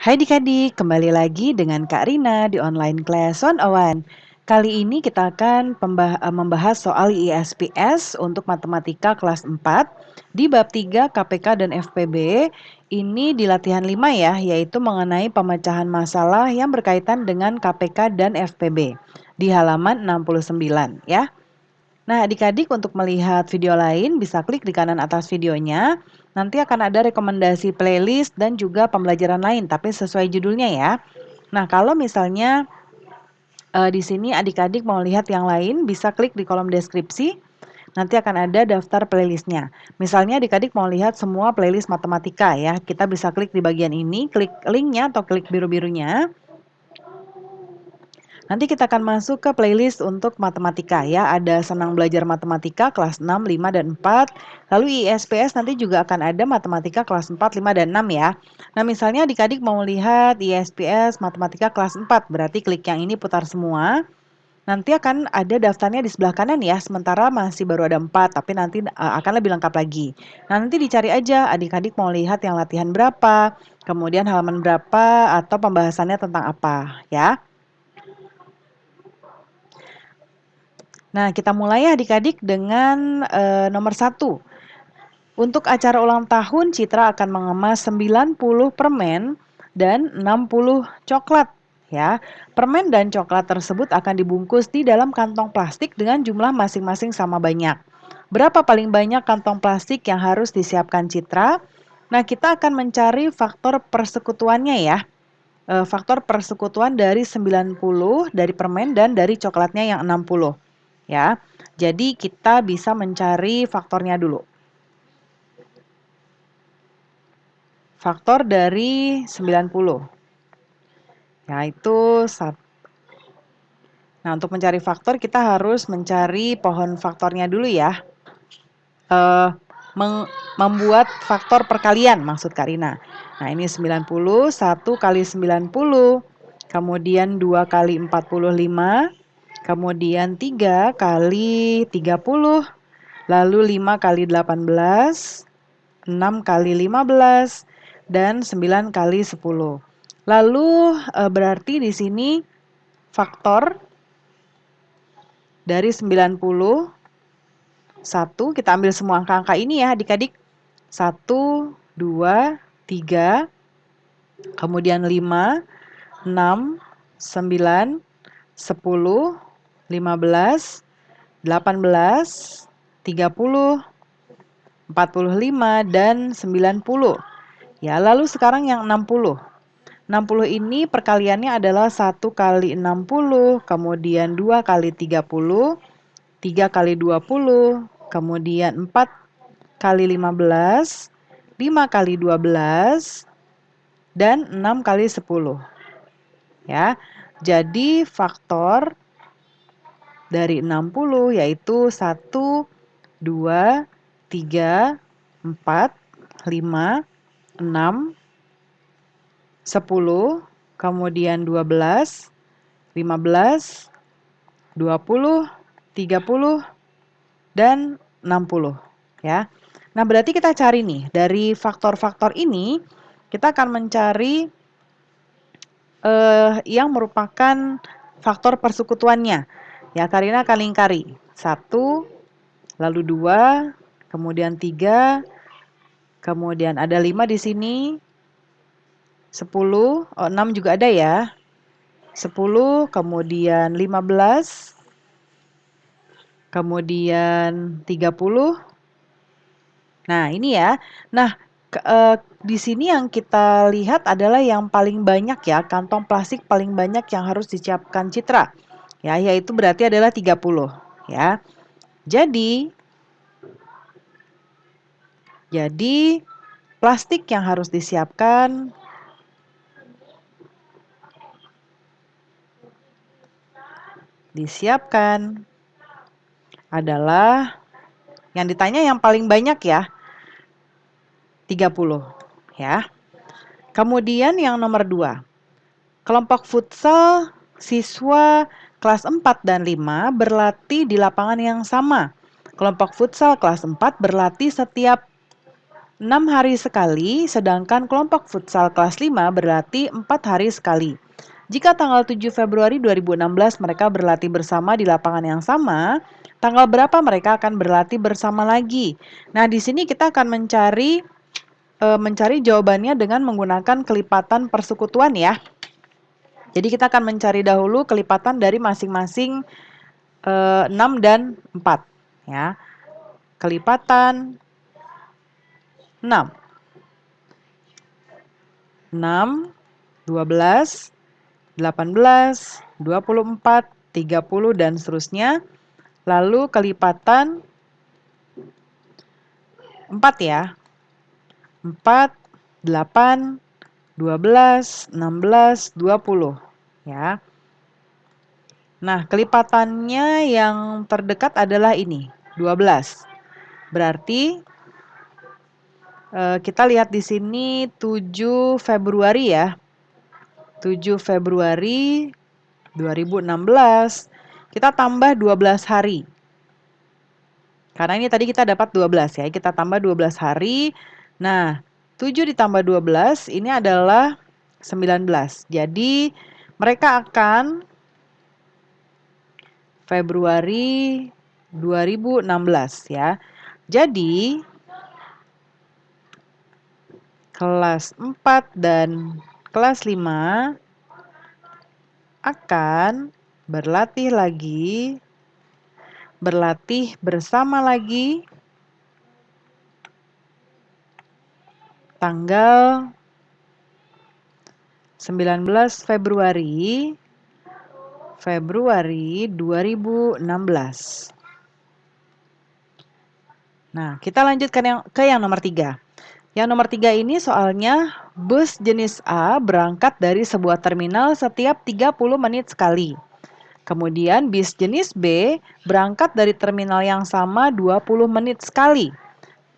Hai adik-adik, kembali lagi dengan Kak Rina di online class 101. Kali ini kita akan membahas soal ISPS untuk matematika kelas 4 di bab 3 KPK dan FPB. Ini di latihan 5 ya, yaitu mengenai pemecahan masalah yang berkaitan dengan KPK dan FPB di halaman 69 ya. Nah, adik-adik untuk melihat video lain bisa klik di kanan atas videonya. Nanti akan ada rekomendasi playlist dan juga pembelajaran lain, tapi sesuai judulnya ya. Nah, kalau misalnya di sini adik-adik mau lihat yang lain, bisa klik di kolom deskripsi. Nanti akan ada daftar playlistnya. Misalnya adik-adik mau lihat semua playlist matematika ya, kita bisa klik di bagian ini, klik linknya atau klik biru-birunya. Nanti kita akan masuk ke playlist untuk matematika ya. Ada senang belajar matematika kelas 6, 5, dan 4. Lalu ISPS nanti juga akan ada matematika kelas 4, 5, dan 6 ya. Nah misalnya adik-adik mau lihat ISPS matematika kelas 4. Berarti klik yang ini putar semua. Nanti akan ada daftarnya di sebelah kanan ya. Sementara masih baru ada 4. Tapi nanti akan lebih lengkap lagi. Nah nanti dicari aja adik-adik mau lihat yang latihan berapa. Kemudian halaman berapa atau pembahasannya tentang apa ya. Nah, kita mulai ya adik-adik dengan nomor 1. Untuk acara ulang tahun, Citra akan mengemas 90 permen dan 60 coklat. Ya, permen dan coklat tersebut akan dibungkus di dalam kantong plastik dengan jumlah masing-masing sama banyak. Berapa paling banyak kantong plastik yang harus disiapkan Citra? Nah, kita akan mencari faktor persekutuannya ya. Faktor persekutuan dari 90 dari permen dan dari coklatnya yang 60. Ya. Jadi kita bisa mencari faktornya dulu. Faktor dari 90. Yaitu 1. Nah, untuk mencari faktor kita harus mencari pohon faktornya dulu ya. Membuat faktor perkalian maksud Kak Rina. Nah, ini 90, 1 kali 90, kemudian 2 kali 45, kemudian 3 kali 30, lalu 5 kali 18, 6 kali 15, dan 9 kali 10. Lalu berarti di sini faktor dari 90, 1, kita ambil semua angka-angka ini ya adik-adik. 1, 2, 3, kemudian 5, 6, 9, 10, 15, 18, 30, 45, dan 90. Ya, lalu sekarang yang 60. 60 ini perkaliannya adalah 1 kali 60, kemudian 2 kali 30, 3 kali 20, kemudian 4 kali 15, 5 kali 12, dan 6 kali 10. Ya, jadi faktor dari 60 yaitu 1, 2, 3, 4, 5, 6, 10, kemudian 12, 15, 20, 30, dan 60 ya. Nah, berarti kita cari nih dari faktor-faktor ini kita akan mencari yang merupakan faktor persekutuannya. Ya, Karina akan lingkari. 1, lalu 2, kemudian 3, kemudian ada 5 di sini. 10, 6 juga ada ya. 10, kemudian 15, kemudian 30. Nah, ini ya. Nah, di sini yang kita lihat adalah yang paling banyak ya, kantong plastik paling banyak yang harus disiapkan Citra. Ya, yaitu berarti adalah 30 ya. Jadi plastik yang harus disiapkan adalah yang ditanya yang paling banyak ya, 30 ya. Kemudian yang nomor 2, kelompok futsal siswa kelas 4 dan 5 berlatih di lapangan yang sama. Kelompok futsal kelas 4 berlatih setiap 6 hari sekali, sedangkan kelompok futsal kelas 5 berlatih 4 hari sekali. Jika tanggal 7 Februari 2016 mereka berlatih bersama di lapangan yang sama, tanggal berapa mereka akan berlatih bersama lagi? Nah, di sini kita akan mencari jawabannya dengan menggunakan kelipatan persekutuan ya. Jadi kita akan mencari dahulu kelipatan dari masing-masing 6 dan 4 ya. Kelipatan 6. 6, 12, 18, 24, 30 dan seterusnya. Lalu kelipatan 4 ya. 4, 8, 12, 16, 20 ya. Nah, kelipatannya yang terdekat adalah ini, 12. Berarti kita lihat di sini 7 Februari ya. 7 Februari 2016. Kita tambah 12 hari. Karena ini tadi kita dapat 12 ya. Kita tambah 12 hari. Nah, 7 ditambah 12 ini adalah 19. Jadi mereka akan Februari 2016 ya. Jadi kelas 4 dan kelas 5 akan berlatih bersama lagi tanggal 19 Februari 2016. Nah, kita lanjutkan yang nomor 3. Yang nomor 3 ini soalnya bus jenis A berangkat dari sebuah terminal setiap 30 menit sekali. Kemudian bis jenis B berangkat dari terminal yang sama 20 menit sekali.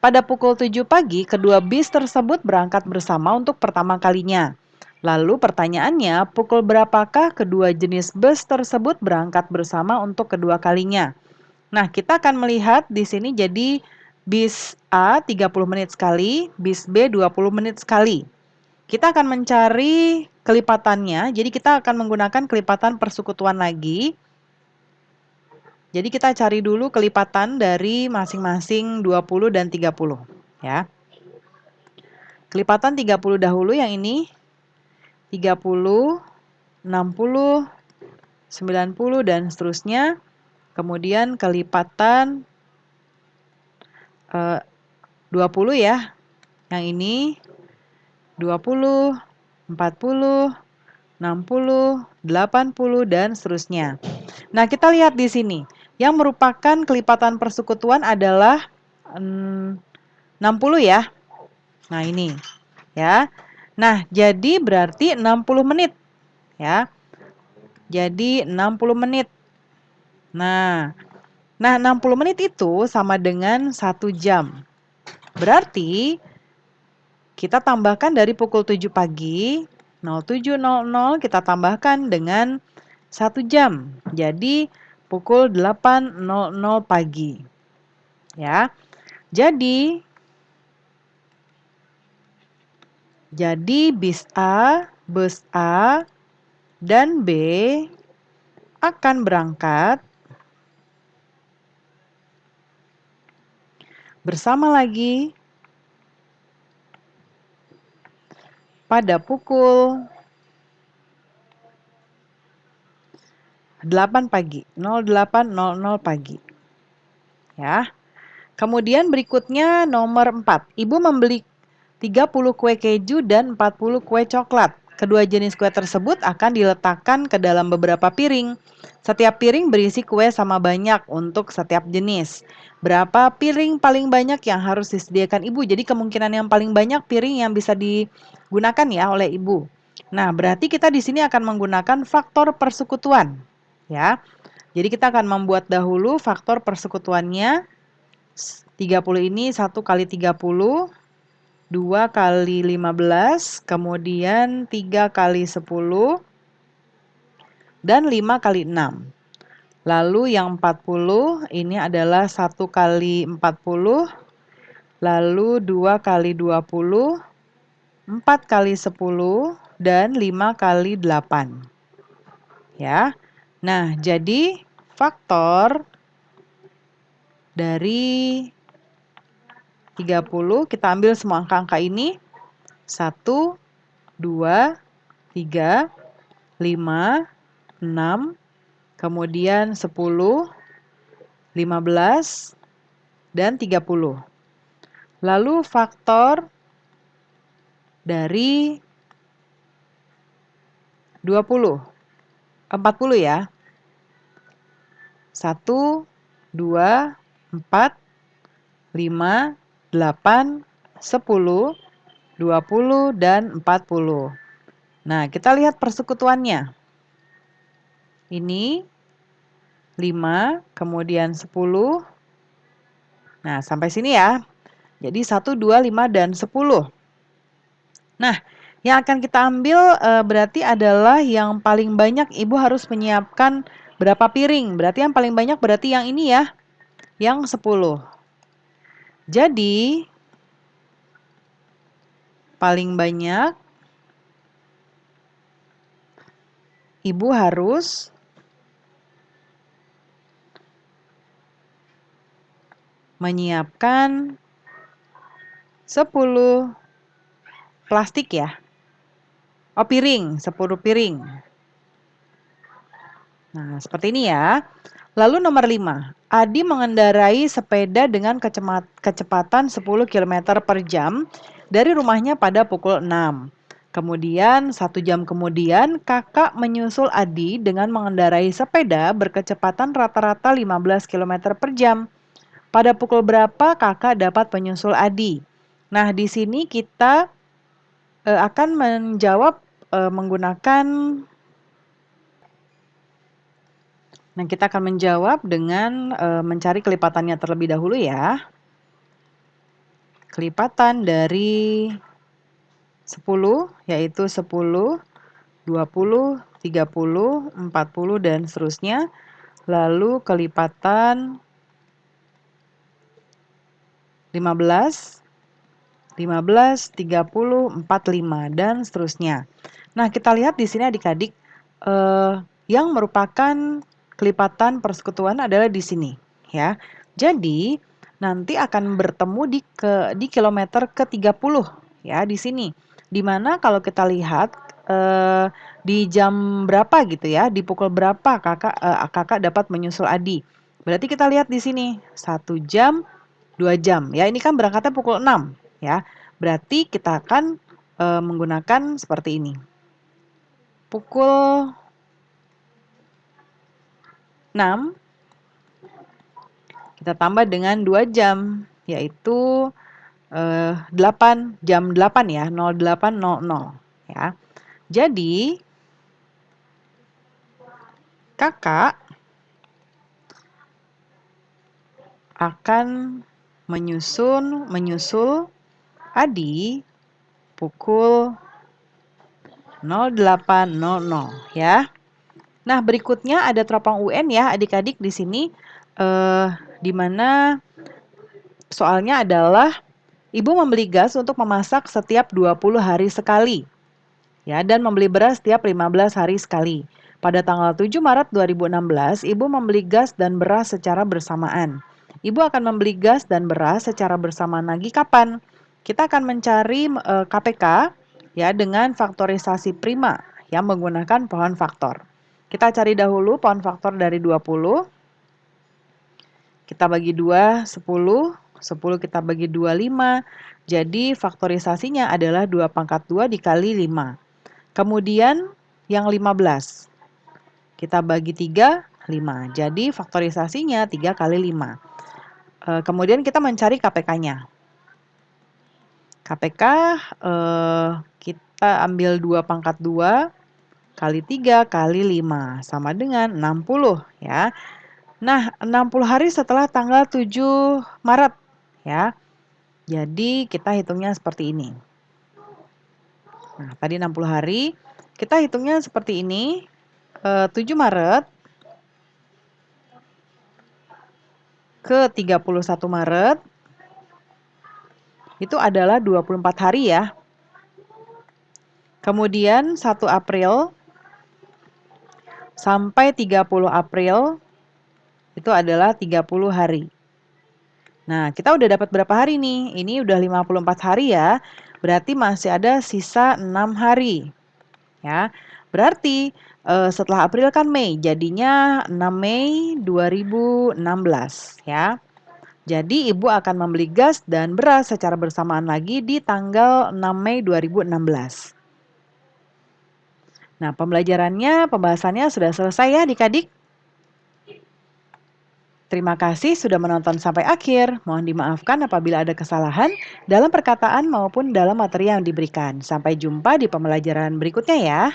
Pada pukul 7 pagi, kedua bis tersebut berangkat bersama untuk pertama kalinya. Lalu pertanyaannya, pukul berapakah kedua jenis bus tersebut berangkat bersama untuk kedua kalinya? Nah, kita akan melihat di sini jadi bis A 30 menit sekali, bis B 20 menit sekali. Kita akan mencari kelipatannya, jadi kita akan menggunakan kelipatan persekutuan lagi. Jadi kita cari dulu kelipatan dari masing-masing 20 dan 30 ya. Kelipatan 30 dahulu yang ini. 30, 60, 90 dan seterusnya. Kemudian kelipatan 20 ya. Yang ini 20, 40, 60, 80 dan seterusnya. Nah, kita lihat di sini. Yang merupakan kelipatan persekutuan adalah 60 ya. Nah, ini ya. Nah, jadi berarti 60 menit ya. Jadi 60 menit. Nah, 60 menit itu sama dengan 1 jam. Berarti kita tambahkan dari pukul 7 pagi, 07.00 kita tambahkan dengan 1 jam. Jadi pukul 8.00 pagi. Ya. Jadi bus A dan B akan berangkat bersama lagi pada pukul 8 pagi, 08.00 pagi. Ya. Kemudian berikutnya nomor 4. Ibu membeli 30 kue keju dan 40 kue coklat. Kedua jenis kue tersebut akan diletakkan ke dalam beberapa piring. Setiap piring berisi kue sama banyak untuk setiap jenis. Berapa piring paling banyak yang harus disediakan ibu? Jadi kemungkinan yang paling banyak piring yang bisa digunakan ya oleh ibu. Nah, berarti kita di sini akan menggunakan faktor persekutuan. Ya. Jadi kita akan membuat dahulu faktor persekutuannya. 30 ini 1 kali 30, 2 kali 15, kemudian 3 kali 10, dan 5 kali 6. Lalu yang 40 ini adalah 1 kali 40, lalu 2 kali 20, 4 kali 10, dan 5 kali 8. Ya. Nah, jadi faktor dari 30, kita ambil semua angka-angka ini. 1, 2, 3, 5, 6, kemudian 10, 15, dan 30. Lalu faktor dari 20, 40 ya. 1, 2, 4, 5, 8, 10, 20, dan 40. Nah, kita lihat persekutuannya. Ini 5, kemudian 10. Nah, sampai sini ya. Jadi 1, 2, 5, dan 10. Nah, yang akan kita ambil berarti adalah yang paling banyak Ibu harus menyiapkan berapa piring. Berarti yang paling banyak berarti yang ini ya, yang 10. Jadi, paling banyak Ibu harus menyiapkan 10 plastik ya. Oh, piring, 10 piring. Nah, seperti ini ya. Lalu nomor 5, Adi mengendarai sepeda dengan kecepatan 10 km per jam dari rumahnya pada pukul 6. Kemudian 1 jam kemudian kakak menyusul Adi dengan mengendarai sepeda berkecepatan rata-rata 15 km per jam. Pada pukul berapa kakak dapat menyusul Adi? Nah, di sini kita akan menjawab menggunakan. Nah, kita akan menjawab dengan mencari kelipatannya terlebih dahulu ya. Kelipatan dari 10 yaitu 10, 20, 30, 40, dan seterusnya. Lalu kelipatan 15, 15, 30, 45, dan seterusnya. Nah, kita lihat di sini adik-adik, yang merupakan kelipatan persekutuan adalah di sini, ya. Jadi, nanti akan bertemu di kilometer ke-30, ya, di sini. Di mana kalau kita lihat di jam berapa gitu ya, di pukul berapa kakak dapat menyusul Adi. Berarti kita lihat di sini, 1 jam, 2 jam. Ya, ini kan berangkatnya pukul 6, ya. Berarti kita akan menggunakan seperti ini. Pukul 6 kita tambah dengan 2 jam, yaitu 8, jam 8 ya, 08.00 ya. Jadi kakak akan menyusul Adi pukul 08.00 ya. Nah, berikutnya ada teropong UN ya, adik-adik di sini di mana soalnya adalah Ibu membeli gas untuk memasak setiap 20 hari sekali. Ya, dan membeli beras setiap 15 hari sekali. Pada tanggal 7 Maret 2016, Ibu membeli gas dan beras secara bersamaan. Ibu akan membeli gas dan beras secara bersamaan lagi kapan? Kita akan mencari KPK ya dengan faktorisasi prima yang menggunakan pohon faktor. Kita cari dahulu pohon faktor dari 20. Kita bagi 2, 10. 10 kita bagi 2, 5. Jadi faktorisasinya adalah 2 pangkat 2 dikali 5. Kemudian yang 15. Kita bagi 3, 5. Jadi faktorisasinya 3 kali 5. Kemudian kita mencari KPK-nya. KPK kita ambil 2 pangkat 2 kali 3 kali 5 sama dengan 60 ya. Nah, 60 hari setelah tanggal 7 Maret ya. Jadi kita hitungnya seperti ini. Nah, tadi 60 hari, kita hitungnya seperti ini. 7 Maret ke 31 Maret itu adalah 24 hari ya. Kemudian 1 April sampai 30 April itu adalah 30 hari. Nah, kita udah dapat berapa hari nih? Ini udah 54 hari ya. Berarti masih ada sisa 6 hari. Ya. Berarti setelah April kan Mei, jadinya 6 Mei 2016 ya. Jadi Ibu akan membeli gas dan beras secara bersamaan lagi di tanggal 6 Mei 2016. Nah, pembahasannya sudah selesai ya adik-adik. Terima kasih sudah menonton sampai akhir. Mohon dimaafkan apabila ada kesalahan dalam perkataan maupun dalam materi yang diberikan. Sampai jumpa di pembelajaran berikutnya ya.